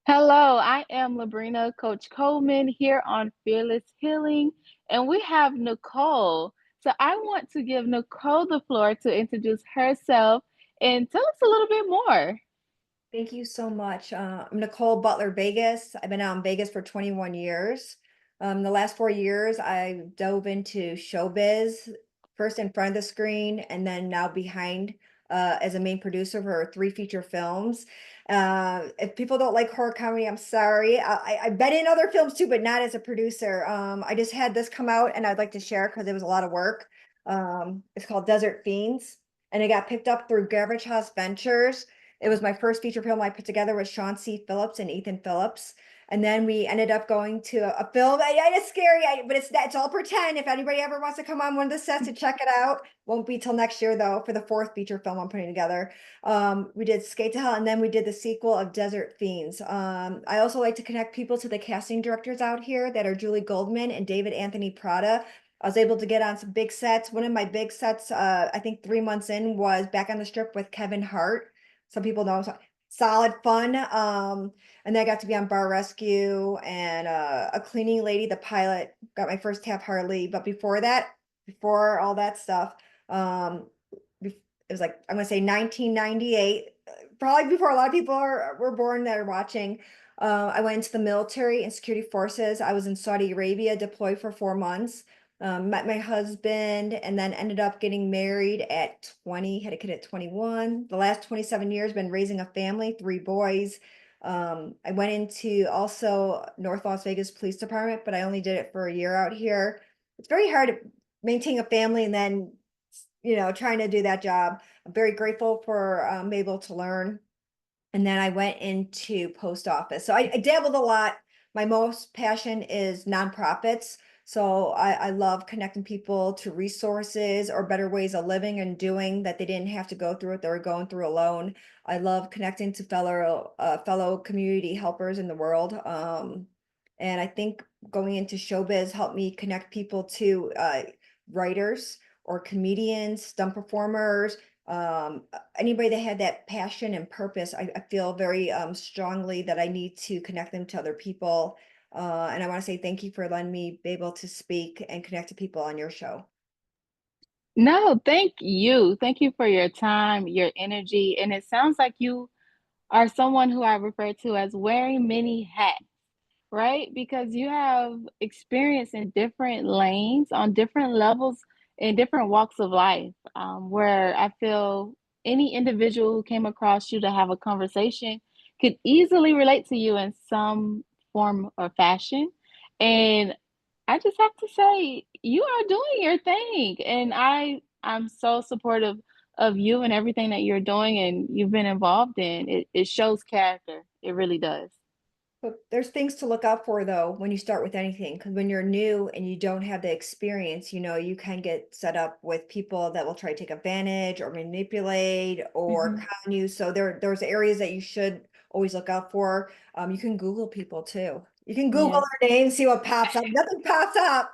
Hello, I am Labrina, Coach Coleman here on Fearless Healing, and we have Nicole. So I want to give Nicole the floor to introduce herself and tell us a little bit more. Thank you so much. I'm Nicole Butler Vegas. I've been out in Vegas for 21 years. The last 4 years, I dove into showbiz, first in front of the screen, and then now behind as a main producer for three feature films. If people don't like horror comedy, I'm sorry. I've been in other films too, but not as a producer. I just had this come out, and I'd like to share because it was a lot of work. It's called Desert Fiends, and it got picked up through Garbage House Ventures. It was my first feature film I put together with Sean C. Phillips and Ethan Phillips. And then we ended up going to a film. It's scary, but it's all pretend. If anybody ever wants to come on one of the sets to check it out, won't be till next year though for the fourth feature film I'm putting together. We did Skate to Hell, and then we did the sequel of Desert Fiends. I also like to connect people to the casting directors out here that are Julie Goldman and David Anthony Prada. I was able to get on some big sets. One of my big sets, I think 3 months in, was Back on the Strip with Kevin Hart. Some people know, solid fun. And then I got to be on Bar Rescue and a cleaning lady, the pilot, got my first Tap Harley. But before that, before all that stuff, it was like, I'm gonna say 1998, probably before a lot of people were born that are watching. I went into the military and security forces. I was in Saudi Arabia, deployed for 4 months. Met my husband and then ended up getting married at 20, had a kid at 21. The last 27 years, been raising a family, three boys. I went into also North Las Vegas Police Department, but I only did it for a year out here. It's very hard to maintain a family and then, trying to do that job. I'm very grateful for able to learn. And then I went into post office. So I dabbled a lot. My most passion is nonprofits. So I love connecting people to resources or better ways of living and doing that they didn't have to go through what they were going through alone. I love connecting to fellow community helpers in the world. And I think going into showbiz helped me connect people to writers or comedians, stunt performers, anybody that had that passion and purpose. I feel very strongly that I need to connect them to other people. And I want to say thank you for letting me be able to speak and connect to people on your show. No, thank you. Thank you for your time, your energy. And it sounds like you are someone who I refer to as wearing many hats. Right? Because you have experience in different lanes, on different levels, in different walks of life, where I feel any individual who came across you to have a conversation could easily relate to you in some form or fashion. And I just have to say, you are doing your thing. And I'm so supportive of you and everything that you're doing and you've been involved in. It shows character. It really does. But there's things to look out for though when you start with anything, because when you're new and you don't have the experience, you can get set up with people that will try to take advantage or manipulate or Mhm. con you. So there's areas that you should always look out for. You can Google people too. You can Google Yeah. their name, see what pops up. Nothing pops up.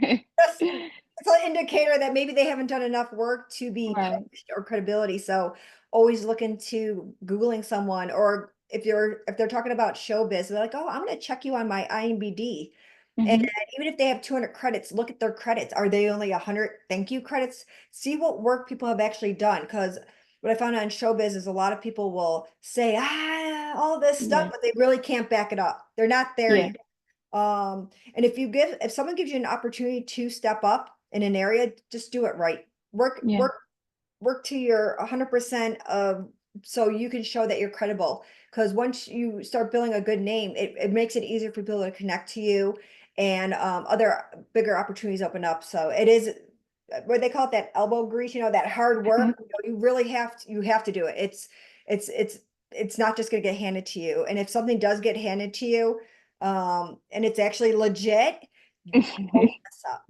Just it's an indicator that maybe they haven't done enough work to be Right. published or credibility. So always look into Googling someone, or if they're talking about showbiz, they're like, oh, I'm gonna check you on my IMDb. And Mhm. even if they have 200 credits, look at their credits. Are they only 100 thank you credits? See what work people have actually done. Because what I found on showbiz is a lot of people will say, all this stuff, Yeah. but they really can't back it up. They're not there Yeah. yet. And if someone gives you an opportunity to step up in an area, just do it right. Yeah. Work to your 100% of so you can show that you're credible. Because once you start building a good name, it makes it easier for people to connect to you, and other bigger opportunities open up. So it is what they call it, that elbow grease, that hard work. Mhm. You really you have to do it. It's it's not just gonna get handed to you. And if something does get handed to you, and it's actually legit, don't mess up.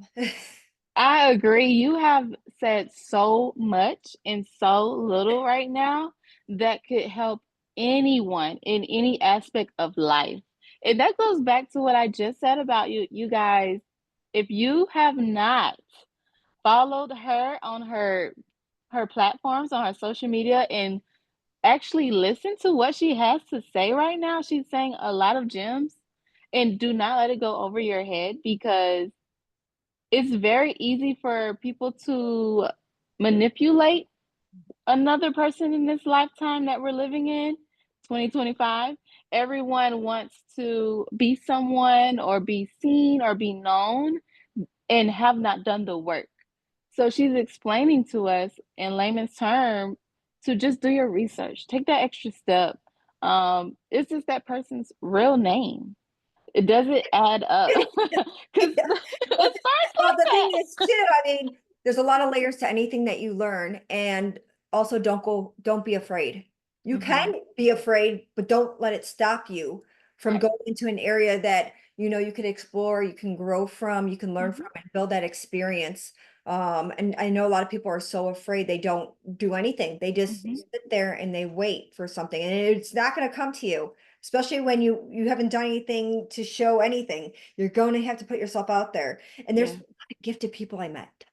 I agree. You have said so much in so little right now that could help anyone in any aspect of life. And that goes back to what I just said about you guys. If you have not followed her on her platforms, on her social media, and actually listen to what she has to say right now. She's saying a lot of gems, and do not let it go over your head because it's very easy for people to manipulate another person in this lifetime that we're living in, 2025. Everyone wants to be someone or be seen or be known and have not done the work. So she's explaining to us in layman's term to just do your research, take that extra step. Is this that person's real name? It doesn't add up because Yeah. it Well, starts well, like the thing that. is too, I mean, there's a lot of layers to anything that you learn, and also don't be afraid. You Hmm. can be afraid, but don't let it stop you from Right. going into an area that you could explore, you can grow from, you can learn Hmm. from, and build that experience. And I know a lot of people are so afraid they don't do anything. They just Hmm. sit there and they wait for something, and it's not going to come to you, especially when you haven't done anything to show anything. You're going to have to put yourself out there. And there's Yeah. a lot of gifted people I met,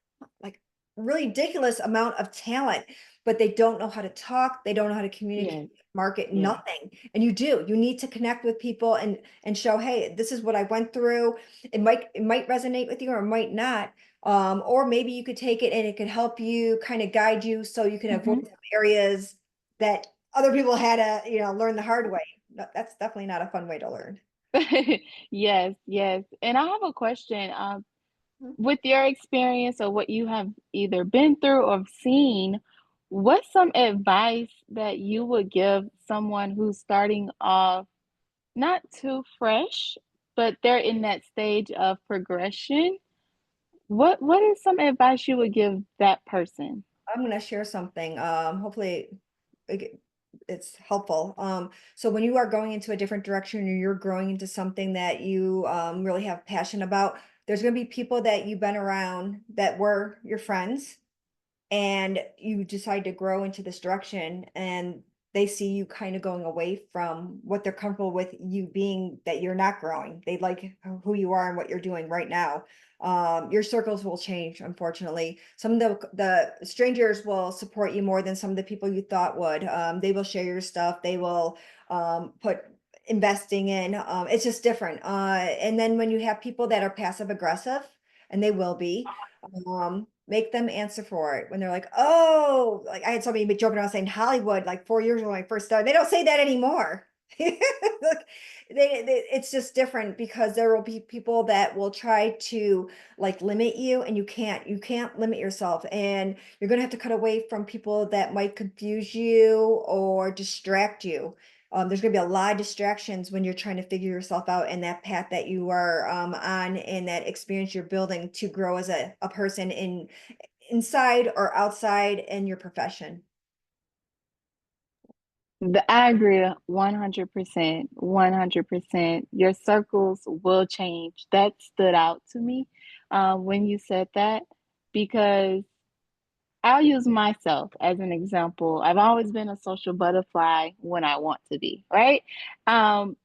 like really ridiculous amount of talent, but they don't know how to talk. They don't know how to communicate, Yes. market, Yes. nothing. And you need to connect with people and show, hey, this is what I went through. It might resonate with you or it might not. Or maybe you could take it and it could help you kind of guide you so you can avoid Hmm. some areas that other people had to, learn the hard way. That's definitely not a fun way to learn. Yes, yes. And I have a question. Mhm. With your experience or what you have either been through or seen, what's some advice that you would give someone who's starting off not too fresh, but they're in that stage of progression? What is some advice you would give that person? I'm going to share something. Hopefully it's helpful. So when you are going into a different direction or you're growing into something that you really have passion about, there's going to be people that you've been around that were your friends and you decide to grow into this direction and they see you kind of going away from what they're comfortable with you being, that you're not growing. They like who you are and what you're doing right now. Your circles will change, unfortunately. Some of the strangers will support you more than some of the people you thought would. They will share your stuff. They will put investing in. It's just different. And then when you have people that are passive aggressive, and they will be, make them answer for it when they're like, oh, like I had somebody joking around saying Hollywood like 4 years ago when I first started. They don't say that anymore. Look, it's just different because there will be people that will try to like limit you, and you can't limit yourself, and you're gonna have to cut away from people that might confuse you or distract you. There's going to be a lot of distractions when you're trying to figure yourself out in that path that you are on, and that experience you're building to grow as a person inside or outside in your profession. I agree 100%. 100%. Your circles will change. That stood out to me when you said that because I'll use myself as an example. I've always been a social butterfly when I want to be, right? Um,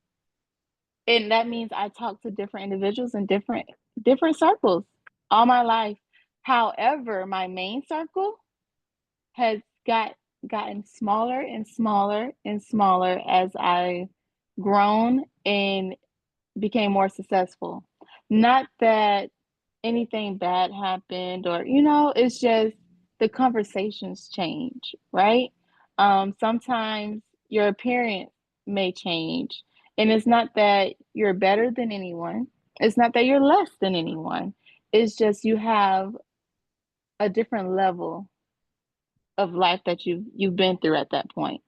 and that means I talk to different individuals in different circles all my life. However, my main circle has gotten smaller and smaller and smaller as I grown and became more successful. Not that anything bad happened or, it's just the conversations change, right? Sometimes your appearance may change. And it's not that you're better than anyone, it's not that you're less than anyone. It's just you have a different level of life that you've been through at that point.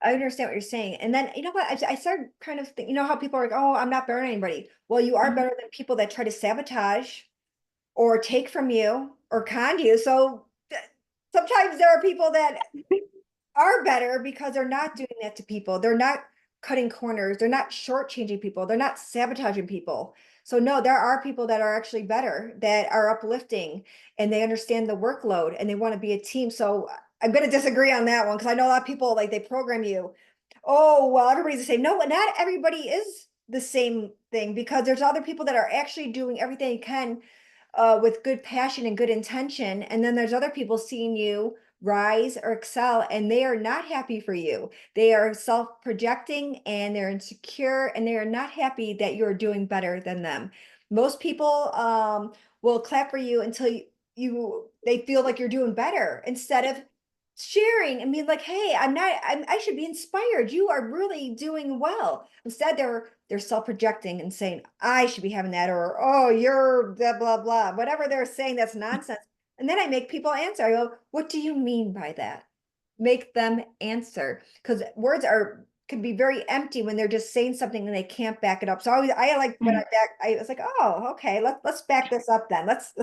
I understand what you're saying. And then, you know what? I started kind of think, how people are like, oh, I'm not better than anybody. Well, you are Mhm. better than people that try to sabotage or take from you or con you. So sometimes there are people that are better because they're not doing that to people. They're not cutting corners. They're not shortchanging people. They're not sabotaging people. So no, there are people that are actually better, that are uplifting, and they understand the workload and they want to be a team. So I'm going to disagree on that one because I know a lot of people like they program you. Oh, well, everybody's the same. No, not everybody is the same thing, because there's other people that are actually doing everything they can with good passion and good intention. And then there's other people seeing you rise or excel, and they are not happy for you. They are self-projecting and they're insecure and they are not happy that you're doing better than them. Most people will clap for you until they feel like you're doing better instead of sharing and being like, hey, I should be inspired. You are really doing well. Instead, they're self-projecting and saying, I should be having that, or oh, you're blah blah blah, whatever they're saying, that's nonsense. And then I make people answer. I go, what do you mean by that? Make them answer. Because words are can be very empty when they're just saying something and they can't back it up. So I like when Mhm. I was like, oh, okay, let's back this up then. Let's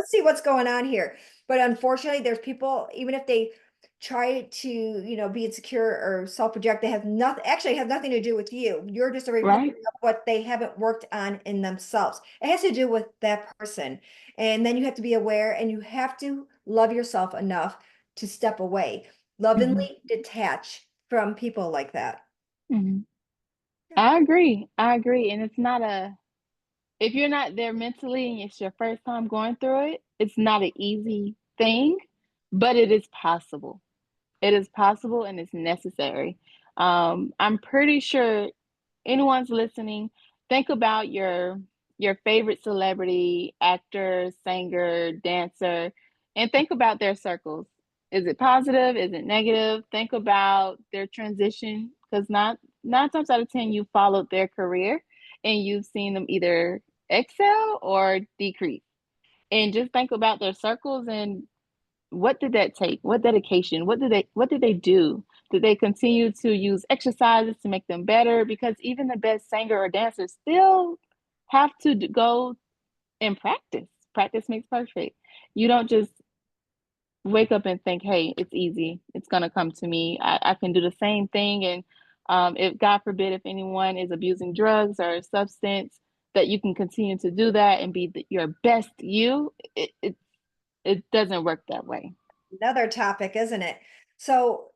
see what's going on here. But unfortunately, there's people, even if they try to, be insecure or self-project, they have nothing, actually have nothing to do with you. You're just a reflection Right. of what they haven't worked on in themselves. It has to do with that person. And then you have to be aware and you have to love yourself enough to step away, Mhm. lovingly detach from people like that. Mhm. Yeah. I agree. I agree. And it's not a, if you're not there mentally and it's your first time going through it, it's not an easy thing, but it is possible. It is possible and it's necessary. I'm pretty sure anyone's listening, think about your favorite celebrity, actor, singer, dancer, and think about their circles. Is it positive? Is it negative? Think about their transition because not 9 times out of 10 you followed their career and you've seen them either excel or decrease. And just think about their circles and what did that take? What dedication? What did they do? Did they continue to use exercises to make them better? Because even the best singer or dancer still have to go and practice. Practice makes perfect. You don't just wake up and think, hey, it's easy. It's gonna come to me. I can do the same thing. And if God forbid, if anyone is abusing drugs or a substance, that you can continue to do that and be your best you. It doesn't work that way. Another topic, isn't it? So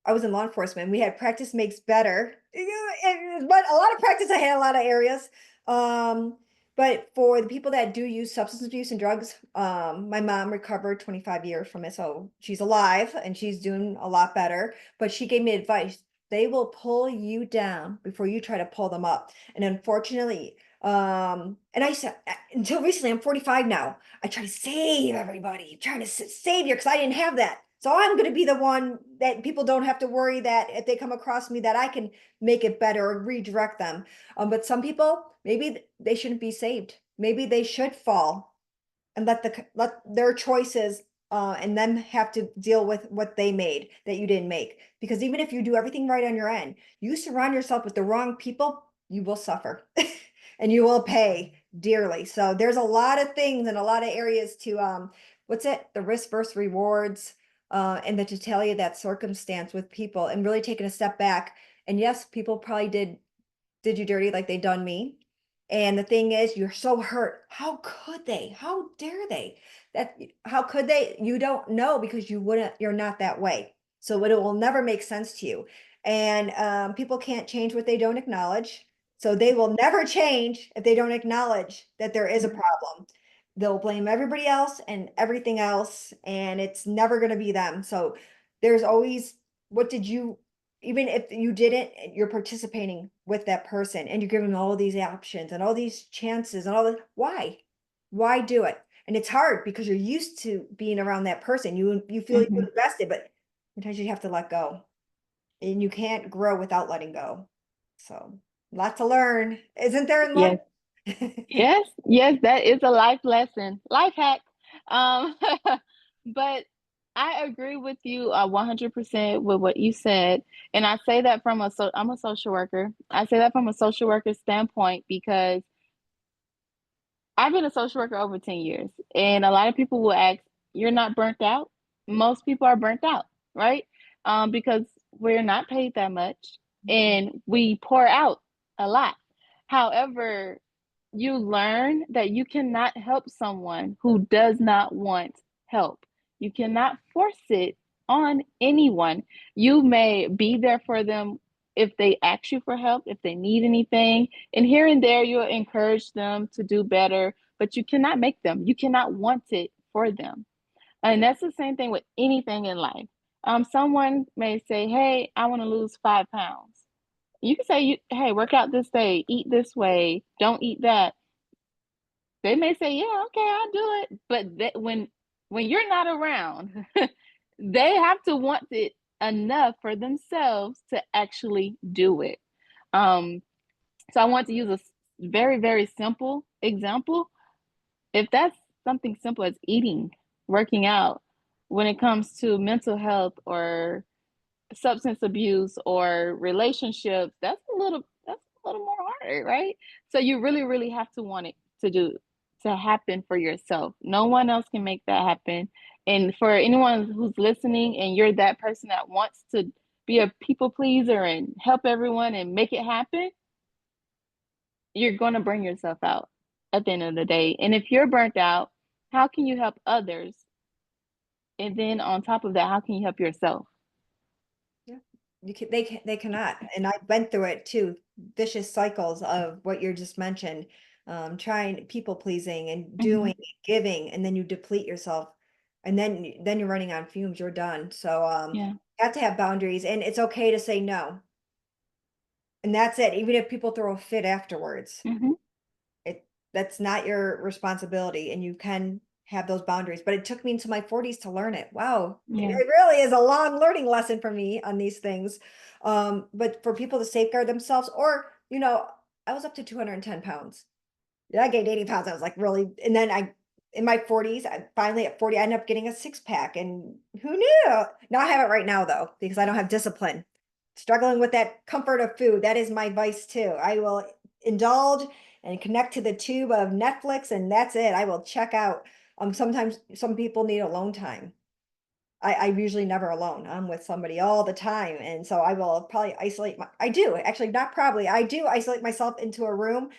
I was in law enforcement. We had practice makes better, but a lot of practice I had in a lot of areas. Um, but for the people that do use substance abuse and drugs, my mom recovered 25 years from it, so she's alive and she's doing a lot better. But she gave me advice. They will pull you down before you try to pull them up. And unfortunately, and I said until recently, I'm 45 now. I try to save everybody, trying to save you because I didn't have that. So I'm going to be the one that people don't have to worry that if they come across me that I can make it better or redirect them. But some people, maybe they shouldn't be saved. Maybe they should fall and let their choices and them have to deal with what they made that you didn't make. Because even if you do everything right on your end, you surround yourself with the wrong people, you will suffer and you will pay dearly. So there's a lot of things and a lot of areas to what's it? The risk versus rewards and the totality of that circumstance with people and really taking a step back. And yes, people probably did you dirty like they done me. And the thing is, you're so hurt. How could they? How dare they? That how could they? You don't know because you're not that way. So it will never make sense to you. And people can't change what they don't acknowledge. So they will never change if they don't acknowledge that there is a problem. They'll blame everybody else and everything else, and it's never going to be them. So there's always, what did you, even if you didn't, you're participating with that person and you're giving all these options and all these chances and all the why do it? And it's hard because you're used to being around that person. You feel you Mhm. invested, but sometimes you have to let go and you can't grow without letting go. So a lot to learn, isn't there in life? Yes. Yes, yes, that is a life lesson, life hack. Um, but I agree with you 100% with what you said, and I say that from I'm a social worker. I say that from a social worker standpoint because I've been a social worker over 10 years, and a lot of people will ask, "You're not burnt out?" Most people are burnt out, right? Because we're not paid that much, and we pour out a lot. However, you learn that you cannot help someone who does not want help. You cannot force it on anyone. You may be there for them if they ask you for help, if they need anything, and here and there you'll encourage them to do better, but you cannot make them. You cannot want it for them. And that's the same thing with anything in life. Someone may say, "Hey, I want to lose 5 pounds." You can say, "Hey, work out this day, eat this way, don't eat that." They may say, "Yeah, okay, I'll do it." But when you're not around, they have to want it enough for themselves to actually do it. Um, so I want to use a very, very simple example. If that's something simple as eating, working out, when it comes to mental health or substance abuse or relationships, that's a little more harder, right? So you really, really have to want it to happen for yourself. No one else can make that happen. And for anyone who's listening and you're that person that wants to be a people pleaser and help everyone and make it happen, you're going to burn yourself out at the end of the day. And if you're burnt out, how can you help others? And then on top of that, how can you help yourself? Yeah. They cannot. And I went through it too. Vicious cycles of what you just mentioned. Trying people pleasing and Hmm. doing, giving, and then you deplete yourself. And then you're running on fumes, you're done. So Yeah. you have to have boundaries and it's okay to say no. And that's it. Even if people throw a fit afterwards. Hmm. It that's not your responsibility and you can have those boundaries. But it took me into my 40s to learn it. Wow. It Yeah. really is a long learning lesson for me on these things. But for people to safeguard themselves, or I was up to 210 pounds. Yeah, I gained 80 pounds. I was like, really? And then in my 40s, I finally at 40, I ended up getting a six pack. And who knew? Now I have it right now, though, because I don't have discipline. Struggling with that comfort of food. That is my vice, too. I will indulge and connect to the tube of Netflix, and that's it. I will check out. Sometimes some people need alone time. I usually never alone. I'm with somebody all the time. And so I will probably I do actually, not probably, I do isolate myself into a room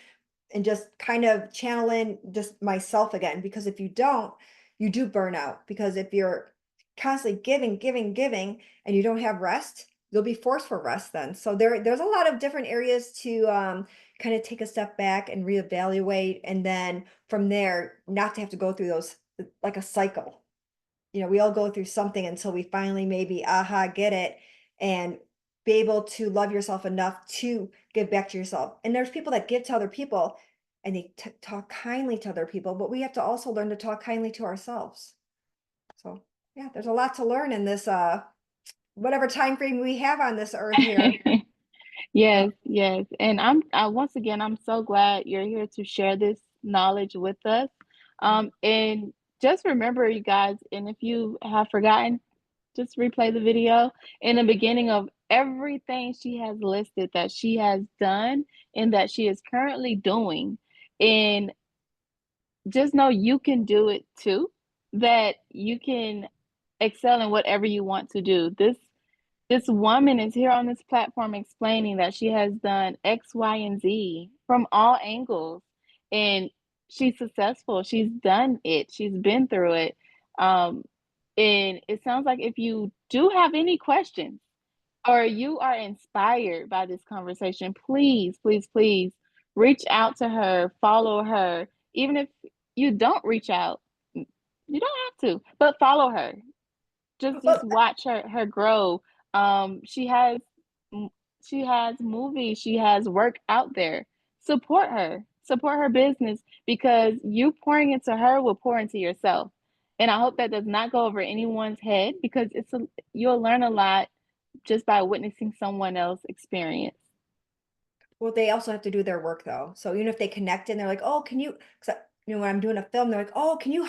and just kind of channel in just myself again. Because if you don't, you do burn out. Because if you're constantly giving, giving, giving, and you don't have rest, you'll be forced for rest then. So there's a lot of different areas to kind of take a step back and reevaluate. And then from there, not to have to go through those like a cycle. We all go through something until we finally maybe aha get it and be able to love yourself enough to give back to yourself. And there's people that give to other people and they talk kindly to other people, but we have to also learn to talk kindly to ourselves. So yeah, there's a lot to learn in this whatever time frame we have on this earth here. So Yes, yes. And once again, I'm so glad you're here to share this knowledge with us. And just remember, you guys, and if you have forgotten, just replay the video. In the beginning of everything she has listed that she has done and that she is currently doing. And just know you can do it too, that you can excel in whatever you want to do. This woman is here on this platform explaining that she has done X, Y, and Z from all angles, and she's successful. She's done it. She's been through it. Um, and it sounds like if you do have any questions or you are inspired by this conversation, please, please, please reach out to her, follow her. Even if you don't reach out, you don't have to, but follow her. Just well, watch her grow. She has m she has movies, she has work out there. Support her business because you pouring into her will pour into yourself. And I hope that does not go over anyone's head because you'll learn a lot just by witnessing someone else experience. well, they also have to do their work though. So even if they connect and they're like, "Oh, can you?" Because when I'm doing a film, they're like, "Oh, can you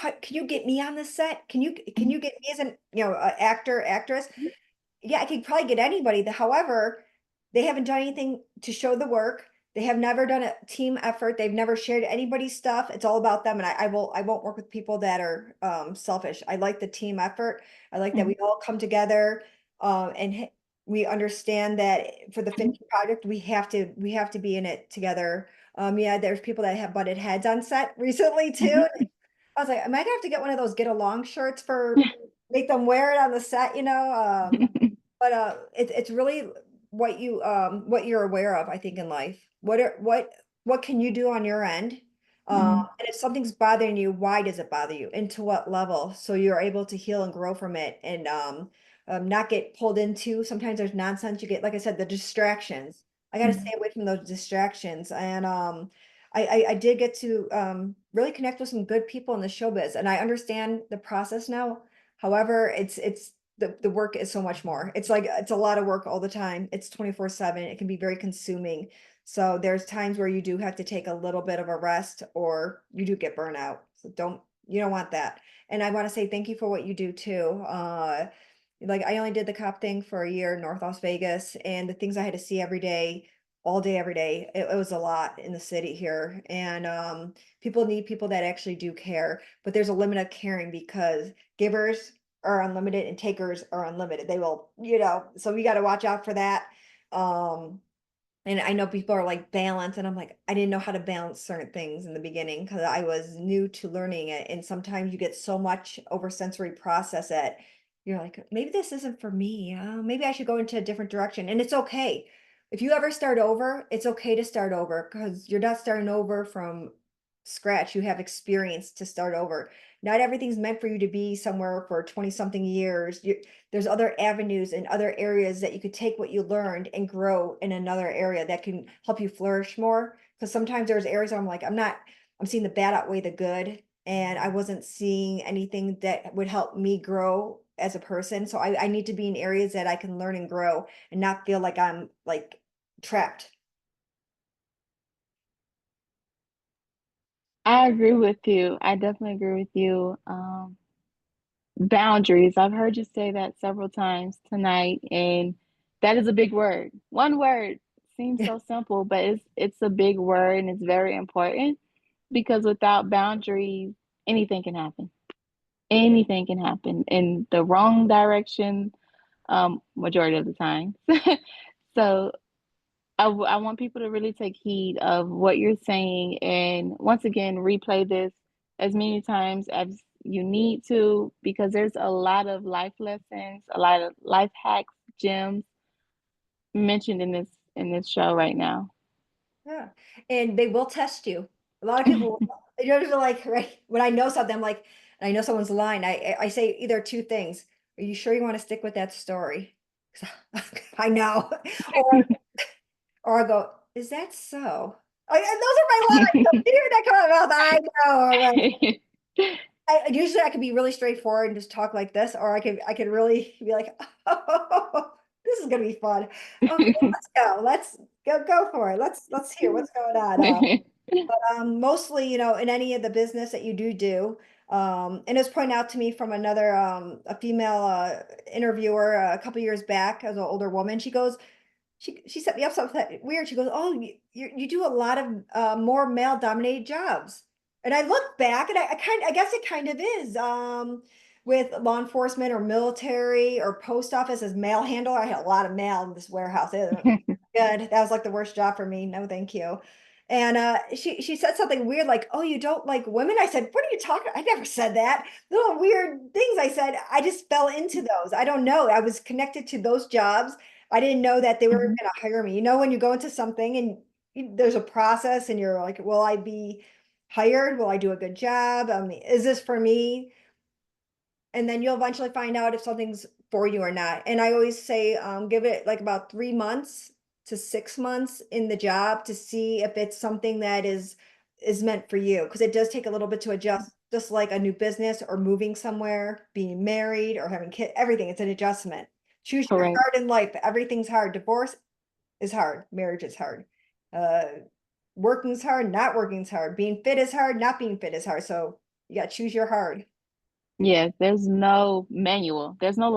get me on the set? Can Mhm, you get me as an actor actress?" mhm, Yeah, I could probably get anybody. However, they haven't done anything to show the work. They have never done a team effort. They've never shared anybody's stuff. It's all about them. And I won't work with people that are selfish. I like the team effort. I like that mhm, we all come together we understand that for the mhm, finished project, we have to be in it together. Yeah, there's people that have butted heads on set recently too. mhm. I was like, am I gonna have to get one of those get along shirts for make them wear it on the set, but it's really what you're aware of, I think, in life. What can you do on your end Mhm. And if something's bothering you, why does it bother you? And to what level? So you're able to heal and grow from it and not get pulled into. Sometimes there's nonsense. You get, like I said, the distractions. I got to stay Mhm. away from those distractions. And I did get to really connect with some good people in the showbiz, and I understand the process now. However, it's the work is so much more. It's like it's a lot of work all the time. It's 24/7. It can be very consuming. So there's times where you do have to take a little bit of a rest or you do get burnout. So you don't want that. And I want to say thank you for what you do too. Like I only did the cop thing for a year in North Las Vegas, and the things I had to see every day, all day, every day, it was a lot in the city here. And people need people that actually do care, but there's a limit of caring because givers are unlimited and takers are unlimited. They will, so we got to watch out for that. Um, and I know people are like balance, and I'm like, I didn't know how to balance certain things in the beginning because I was new to learning it. And sometimes you get so much over sensory process that you're like, maybe this isn't for me. Maybe I should go into a different direction. And it's okay. If you ever start over, it's okay to start over because you're not starting over from scratch. You have experience to start over. Not everything's meant for you to be somewhere for 20 something years. There's other avenues and other areas that you could take what you learned and grow in another area that can help you flourish more. Because sometimes there's areas where I'm like, I'm seeing the bad outweigh the good. And I wasn't seeing anything that would help me grow as a person. So I need to be in areas that I can learn and grow and not feel like I'm like trapped. I agree with you. I definitely agree with you. Boundaries. I've heard you say that several times tonight, and that is a big word. One word seems so simple, but it's a big word and it's very important because without boundaries, anything can happen. Anything can happen in the wrong direction, majority of the time. So I want people to really take heed of what you're saying and once again replay this as many times as you need to because there's a lot of life lessons, a lot of life hacks, gems mentioned in this show right now. Yeah, and they will test you. A lot of people, feel like, right, when I know something, I'm like, and I know someone's lying, I say either two things. Are you sure you want to stick with that story? 'Cause I know. Or or I go, is that so? And those are my lines. So you hear that come out of my mouth, I know. I'm like, usually I can be really straightforward and just talk like this, or I could really be like, oh, this is gonna be fun. Okay, let's go. Let's go for it. Let's hear what's going on. Mostly, in any of the business that you do, and it was pointed out to me from another a female interviewer a couple years back as an older woman. She goes, she set me up something weird. She goes, "Oh, you do a lot of more male dominated jobs." And I look back, and I guess it kind of is. With law enforcement or military or post office as mail handler, I had a lot of mail in this warehouse. Good. That was like the worst job for me. No, thank you. And she said something weird like, "Oh, you don't like women?" I said, "What are you talking?" I never said that. Little weird things I said. I just fell into those. I don't know. I was connected to those jobs. I didn't know that they were Mhm. going to hire me. When you go into something and there's a process and you're like, will I be hired? Will I do a good job? Is this for me? And then you'll eventually find out if something's for you or not. And I always say, give it like about 3 months to 6 months in the job to see if it's something that is meant for you. Because it does take a little bit to adjust, just like a new business or moving somewhere, being married or having kids, everything. It's an adjustment. Choose your Correct. hard in life. Everything's hard. Divorce is hard. Marriage is hard. Uh, Working's hard. Not working's hard. Being fit is hard. Not being fit is hard. So you got to choose your hard. Yes, there's no manual. There's no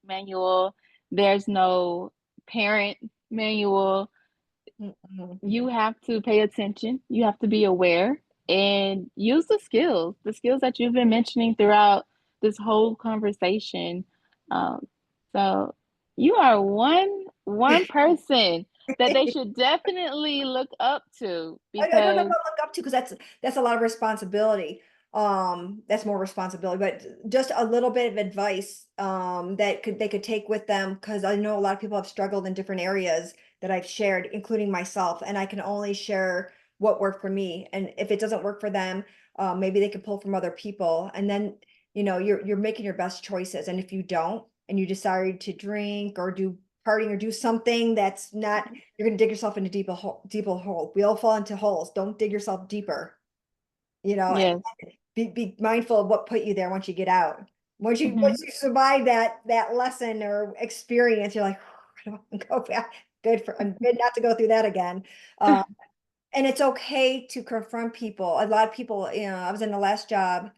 manual. There's no parent manual. Mm-mm. You have to pay attention. You have to be aware and use the skills that you've been mentioning throughout this whole conversation. Um, so you are one person that they should definitely look up to I don't know because what to look up to because that's a lot of responsibility. That's more responsibility, but just a little bit of advice that they could take with them because I know a lot of people have struggled in different areas that I've shared, including myself, and I can only share what worked for me. And if it doesn't work for them, maybe they can pull from other people. And then, you're making your best choices. And if you don't, and you decide to drink or do partying or do something that's not, you're going to dig yourself into deeper hole. We all fall into holes. Don't dig yourself deeper, and Yes. be mindful of what put you there once you get out. Mhm. Once you survive that lesson or experience, you're like, I don't want to go back. I'm good not to go through that again. Uh, and it's okay to confront people. A lot of people, I was in the last job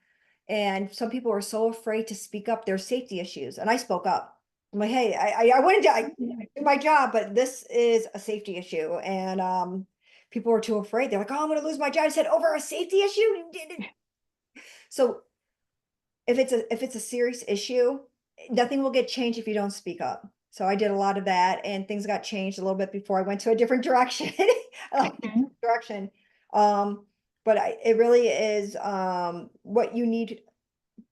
and some people were so afraid to speak up their safety issues. And I spoke up. I'm like, hey, I wanted to do my job, but this is a safety issue. And people were too afraid. They're like, oh, I'm going to lose my job. I said, over a safety issue? So if it's a serious issue, nothing will get changed if you don't speak up. So I did a lot of that and things got changed a little bit before I went to a different direction. I like a Mhm. different direction. Um, but it really is what you need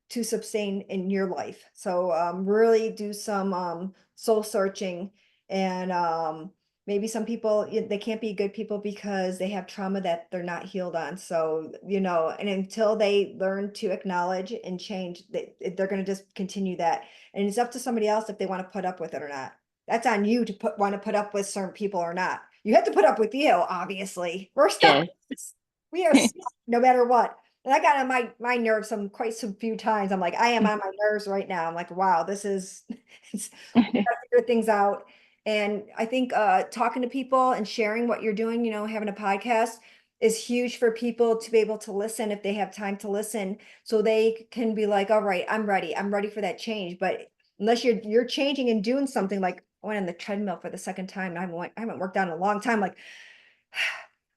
to sustain in your life. So really do some soul searching and maybe some people they can't be good people because they have trauma that they're not healed on. So, and until they learn to acknowledge and change, they're going to just continue that. And it's up to somebody else if they want to put up with it or not. That's on you to want to put up with certain people or not. You have to put up with you, obviously. We're stuck. Yes. We are stuck no matter what. And I got on my nerves quite some few times. I'm like, I am on my nerves right now. I'm like, wow, this is we gotta figure things out. And I think talking to people and sharing what you're doing, having a podcast is huge for people to be able to listen if they have time to listen. So they can be like, all right, I'm ready. I'm ready for that change. But unless you're changing and doing something like I went on the treadmill for the second time and I haven't worked out in a long time, like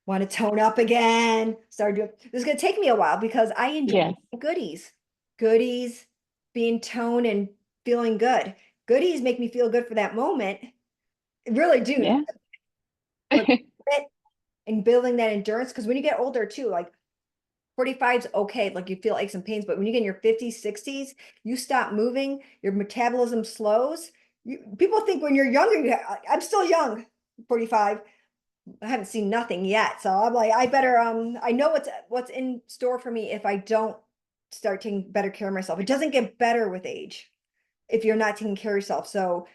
want to tone up again. Start doing this is gonna take me a while because I enjoy Yes. goodies. Goodies, being toned and feeling good. Goodies make me feel good for that moment. Really do. Yeah. But it and building that endurance, because when you get older too, like 45 is okay, like you feel aches and pains, but when you get in your 50s, 60s, you stop moving, your metabolism slows. People think when you're younger, I'm still young, 45. I haven't seen nothing yet. So I'm like, I better I know what's in store for me if I don't start taking better care of myself. It doesn't get better with age if you're not taking care of yourself. So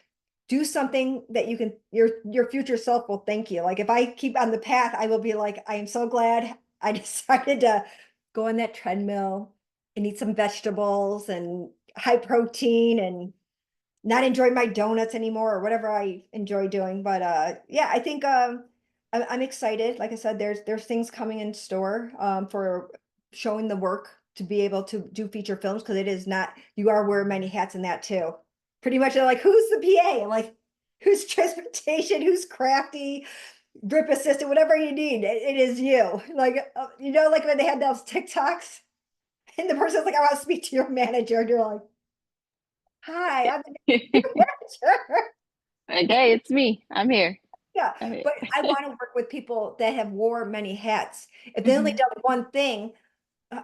do something that you can your future self will thank you. Like if I keep on the path, I will be like, I am so glad I decided to go on that treadmill and eat some vegetables and high protein and not enjoy my donuts anymore or whatever I enjoy doing. But yeah, I think I'm excited. Like I said, there's things coming in store for showing the work to be able to do feature films because it is not you are wearing many hats in that too. Pretty much they're like, who's the PA? I'm like, who's transportation? Who's crafty? Drip assistant, whatever you need, it is you. Like like when they had those TikToks and the person's like, I want to speak to your manager, and you're like, hi, I'm the manager. Okay, it's me. I'm here. Yeah, I'm but here. I want to work with people that have wore many hats. If they only Mhm. done one thing,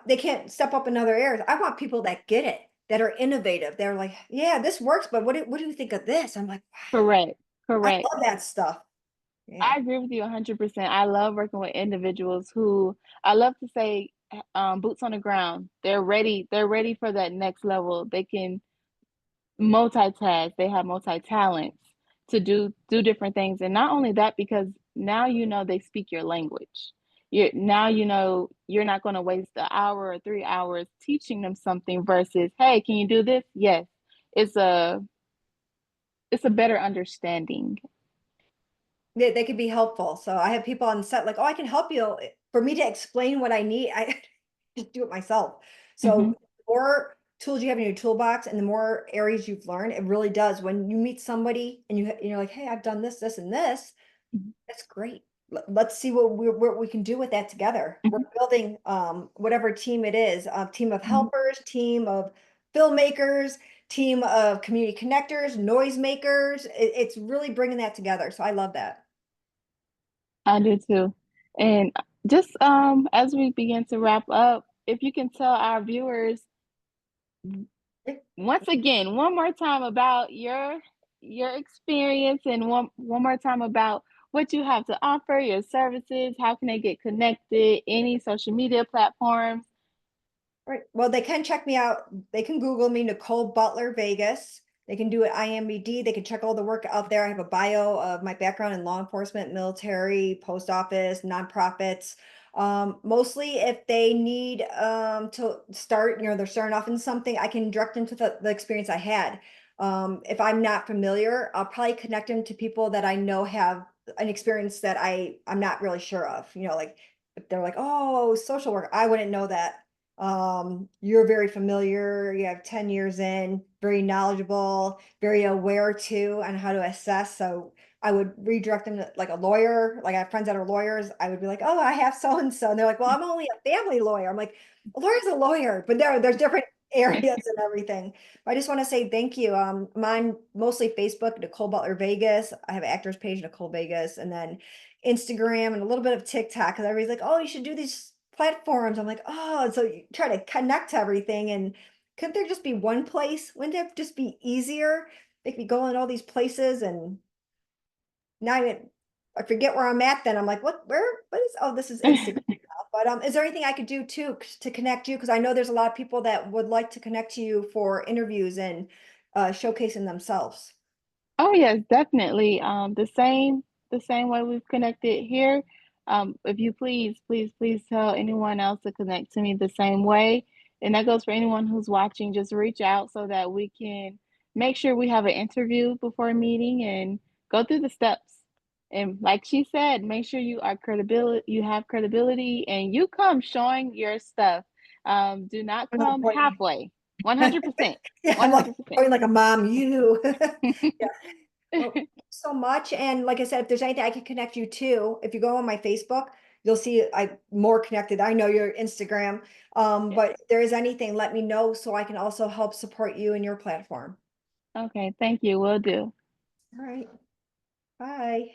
they can't step up in other areas. I want people that get it, that are innovative. They're like, yeah, this works, but what do you think of this? I'm like, Correct. I Correct. love that stuff. Yeah. I agree with you 100%. I love working with individuals who I love to say boots on the ground. They're ready for that next level. They can multitask, they have multi-talents to do different things, and not only that, because now they speak your language. Now you're not gonna waste an hour or 3 hours teaching them something versus, "Hey, can you do this?" Yes. It's a it's a better understanding. They could be helpful. So I have people on set like, oh, I can help you. For me to explain what I need, I just do it myself. So Mhm, the more tools you have in your toolbox and the more areas you've learned, it really does. When you meet somebody and you're like, hey, I've done this, this, and this, mhm, that's great. Let's see what we can do with that together. We're mhm, building whatever team it is, a team of mhm. helpers, team of filmmakers, team of community connectors, noise makers. It's really bringing that together. So I love that. I do too. And just, as we begin to wrap up, if you can tell our viewers once again, one more time about your experience and one more time about what you have to offer, your services, how can they get connected, any social media platforms? Right. Well, they can check me out. They can Google me, Nicole Butler Vegas. They can do it IMBD. They can check all the work out there. I have a bio of my background in law enforcement, military, post office, nonprofits. Mostly if they need to start, they're starting off in something, I can direct them to the experience I had. If I'm not familiar, I'll probably connect them to people that I know have an experience that I'm not really sure of. Like if they're like, oh, social work, I wouldn't know that. You're very familiar, you have 10 years in, very knowledgeable, very aware too on how to assess. So I would redirect them to like a lawyer. Like I have friends that are lawyers. I would be like, oh, I have so and so. And they're like, well, I'm only a family lawyer. I'm like, a lawyer's a lawyer, but there's different areas and everything. I just want to say thank you. Mine mostly Facebook, Nicole Butler Vegas. I have an actors page, Nicole Vegas, and then Instagram and a little bit of TikTok because everybody's like, oh, you should do these platforms. I'm like, oh, so you try to connect to everything. And couldn't there just be one place? Wouldn't it just be easier? They could be going all these places and now I forget where I'm at then. I'm like, what is, oh, this is Instagram now. But is there anything I could do too to connect you? Because I know there's a lot of people that would like to connect to you for interviews and showcasing themselves. Oh yes, definitely. The same way we've connected here. If you please tell anyone else to connect to me the same way. And that goes for anyone who's watching. Just reach out so that we can make sure we have an interview before a meeting and go through the steps. And like she said, make sure you have credibility and you come showing your stuff. Do not I'm not come pointing. halfway. 100%. Yeah, I'm like 100%. pointing like a mom, you. Yeah. Well, thank you so much. And like I said, if there's anything I can connect you to, if you go on my Facebook, you'll see I'm more connected. I know your Instagram. But if there is anything, let me know so I can also help support you in your platform. Okay, thank you. Will do. All right. Bye.